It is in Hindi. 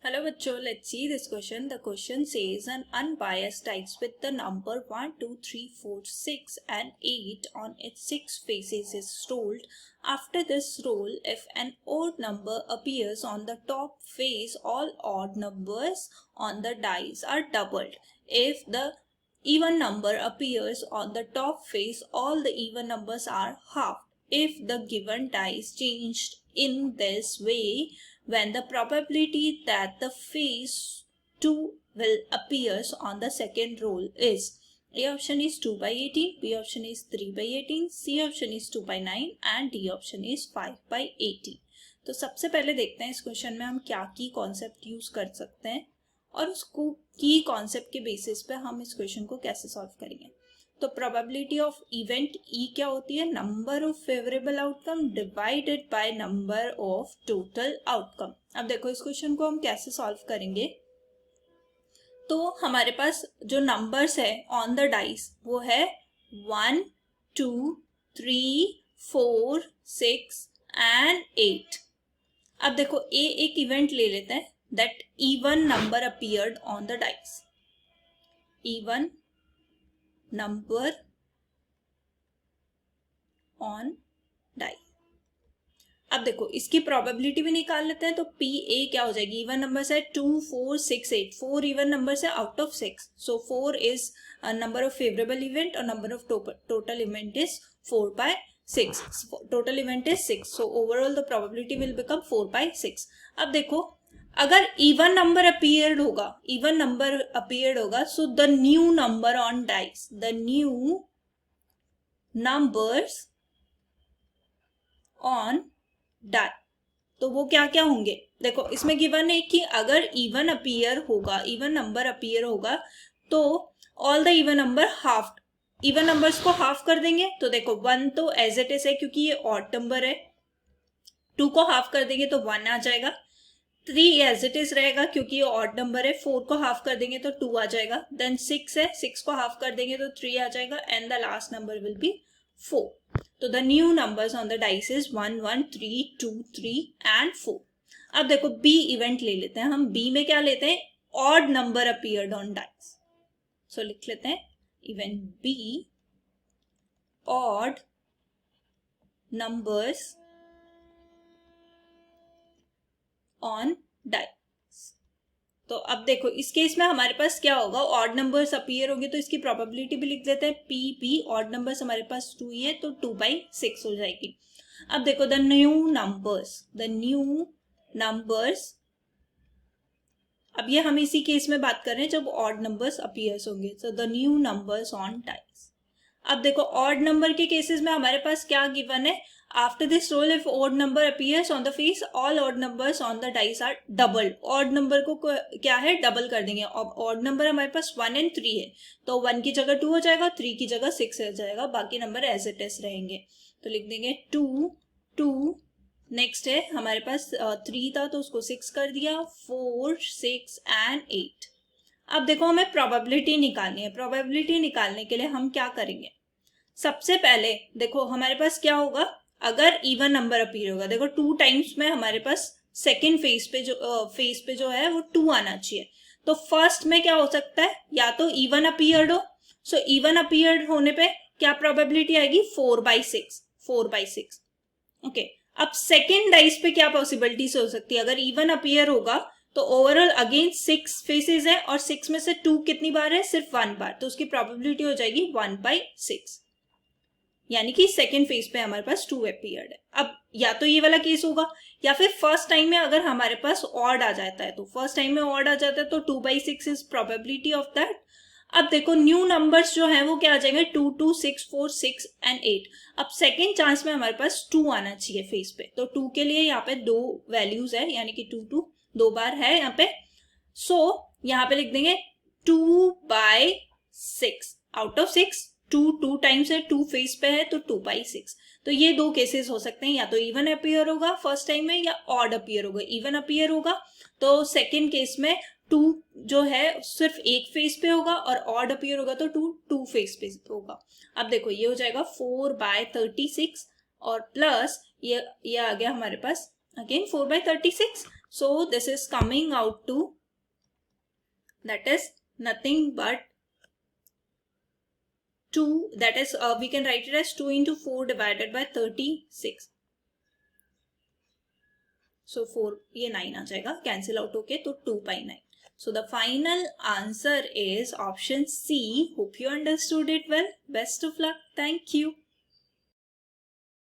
Hello bachcho, let's see this question. The question says an unbiased dice with the number 1, 2, 3, 4, 6 and 8 on its 6 faces is rolled. After this roll, if an odd number appears on the top face, all odd numbers on the dice are doubled. If the even number appears on the top face, all the even numbers are halved. If the given dice changed in this way, when the probability that the face 2 will appears on the second roll is A option is 2 by 18, B option is 3 by 18, C option is 2 by 9 and D option is 5 by 18. तो सबसे पहले देखते हैं इस क्वेश्चन में हम क्या की कॉन्सेप्ट यूज कर सकते हैं और उसको की कॉन्सेप्ट के बेसिस पे हम इस क्वेश्चन को कैसे सॉल्व करेंगे। तो प्रोबेबिलिटी ऑफ इवेंट ई क्या होती है, number of favourable outcome divided by number of total outcome. अब देखो इस क्वेश्चन को हम कैसे सॉल्व करेंगे। तो हमारे पास जो नंबर्स है ऑन द डाइस वो है 1, 2, 3, 4, 6 एंड 8। अब देखो एक इवेंट ले लेते हैं that even number appeared on the dice, even number on dice. अब देखो इसकी प्रोबेबिलिटी भी निकाल लेते हैं। तो पी ए क्या हो जाएगी, इवन नंबर है 2, 4, 6, 8, 4 इवन नंबर है out of 6, so 4 is number of favourable event और number of total event is 4 by 6, total event is 6, so overall the probability will become 4 by 6। अब देखो अगर इवन नंबर अपीयर्ड होगा, so the new number on dice, the new numbers on die, तो वो क्या क्या होंगे। देखो इसमें गिवन है कि अगर इवन नंबर अपीयर होगा तो all the even number half, even numbers को हाफ कर देंगे। तो देखो 1 तो एज इट इज है क्योंकि ये ऑड नंबर है, 2 को हाफ कर देंगे तो 1 आ जाएगा, 3 एज इट इज रहेगा क्योंकि ये ऑड नंबर है, 4 को हाफ कर देंगे तो 2 आ जाएगा, देन 6 है, 6 को हाफ कर देंगे तो 3 आ जाएगा and the last number will be 4। तो the new numbers on the dice is 1, 1, 3, 2, 3 and 4। अब देखो बी इवेंट ले लेते हैं हम। बी में क्या लेते हैं, odd number appeared on dice, so लिख लेते हैं event B odd numbers on dice. तो अब देखो इस केस में हमारे पास क्या होगा, ऑड नंबर्स अपीयर होंगे तो इसकी प्रोबेबिलिटी भी लिख देते हैं पी बी, ऑड नंबर्स हमारे पास 2 ही है तो 2 by 6 हो जाएगी। अब देखो द न्यू नंबर्स, अब ये हम इसी केस में बात कर रहे हैं जब ऑड नंबर्स अपीयर्स होंगे, सो the new numbers on dice. अब देखो ऑड नंबर के केसेस में हमारे पास क्या गिवन है, after this roll if odd number appears on the face all odd numbers on the dice are double. Odd number को क्या है, डबल कर देंगे। ऑड नंबर हमारे पास 1 and 3 है तो 1 की जगह 2 हो जाएगा, 3 की जगह 6 हो जाएगा, बाकी नंबर एज इट इज रहेंगे। तो लिख देंगे 2, 2, नेक्स्ट है हमारे पास 3 था तो उसको 6 कर दिया, 4, 6 एंड 8। अब देखो हमें प्रोबेबिलिटी निकालनी है। प्रोबेबिलिटी निकालने के लिए हम क्या करेंगे, सबसे पहले देखो हमारे पास क्या होगा, अगर इवन नंबर अपीयर होगा, देखो 2 टाइम्स में हमारे पास सेकेंड फेस पे जो है वो 2 आना चाहिए। तो फर्स्ट में क्या हो सकता है, या तो इवन अपीयर्ड हो, सो इवन अपीयर्ड होने पे क्या प्रोबेबिलिटी आएगी 4 by 6। ओके, अब सेकेंड डाइस पे क्या पॉसिबिलिटीज हो सकती है, अगर इवन अपीयर होगा तो ओवरऑल अगेन 6 फेसेस है और 6 में से 2 कितनी बार है, सिर्फ 1 बार, तो उसकी प्रोबेबिलिटी हो जाएगी 1 by 6, यानी कि सेकेंड फेज पे हमारे पास 2 अपीयर्ड है। अब या तो ये वाला केस होगा या फिर फर्स्ट टाइम में अगर हमारे पास ऑड आ जाता है, तो फर्स्ट टाइम में ऑड आ जाता है तो 2 by 6 is probability of that. अब देखो न्यू नंबर्स जो है वो क्या आ जाएंगे, 2, 2, 6, 4, 6 एंड 8। अब सेकेंड चांस में हमारे पास 2 आना चाहिए फेस पे, तो 2 के लिए यहाँ पे 2 वैल्यूज है, यानी कि 2, 2 2 बार है यहाँ पे, सो यहाँ पे लिख देंगे 2 by 6, आउट ऑफ 6 2 टाइम्स है, 2 फेस पे है तो 2 by 6। तो ये 2 केसेस हो सकते हैं, या तो इवन अपीयर होगा फर्स्ट टाइम में या ऑड अपीयर होगा। इवन अपीयर होगा तो सेकेंड केस में 2 जो है सिर्फ एक फेस पे होगा और ऑड अपीयर होगा तो 2 फेस पे होगा। अब देखो ये हो जाएगा 4 by 36 और प्लस ये आ गया हमारे पास again 4 by 36, So this is coming out to, that is nothing but 2, that is we can write it as 2 into 4 divided by 36. So 4, ये 9 आ जाएगा कैंसिल आउट होके, तो 2/9. So the final answer is option C. Hope you understood it well. Best of luck. Thank you.